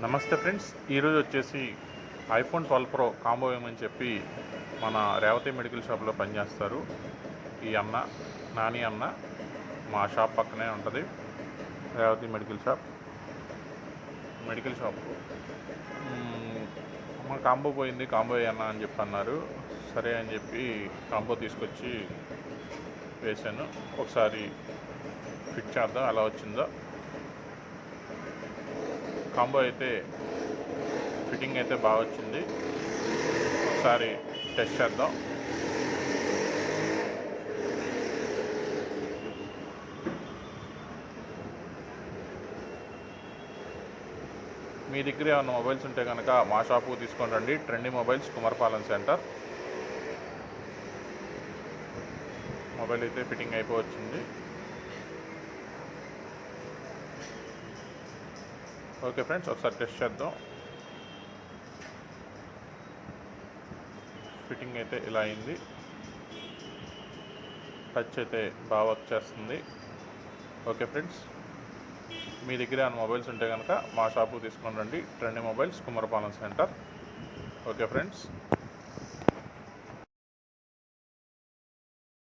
నమస్తే ఫ్రెండ్స్, ఈరోజు వచ్చేసి ఐఫోన్ 12 ప్రో కాంబో ఏమని చెప్పి మన రేవతి మెడికల్ షాప్లో పనిచేస్తారు ఈ అన్న, నాని అన్న. మా షాప్ పక్కనే ఉంటుంది రేవతి మెడికల్ షాప్. మా కాంబో పోయింది, కాంబో అన్న అని చెప్పి అన్నారు. సరే అని చెప్పి కాంబో తీసుకొచ్చి వేసాను. ఒకసారి ఫిట్ చేద్దాం ఎలా వచ్చిందో. కాంబో అయితే ఫిట్టింగ్ అయితే బాగా వచ్చింది. ఒకసారి టెస్ట్ చేద్దాం. మీ దగ్గర ఏమైనా మొబైల్స్ ఉంటే కనుక మా షాపుకు తీసుకొని రండి. Trending mobiles, Kumarapalem centre. Mobile అయితే ఫిట్టింగ్ అయిపోవచ్చింది. ఓకే ఫ్రెండ్స్, ఒకసారి టెస్ట్ చేద్దాం. ఫిట్టింగ్ అయితే ఇలా అయింది. టచ్ అయితే బాగా వర్క్ చేస్తుంది. ఓకే ఫ్రెండ్స్, మీ దగ్గర ఏమైనా మొబైల్స్ ఉంటే కనుక మా షాపు తీసుకొని రండి. Trending mobiles, Kumarapalem centre. Okay friends.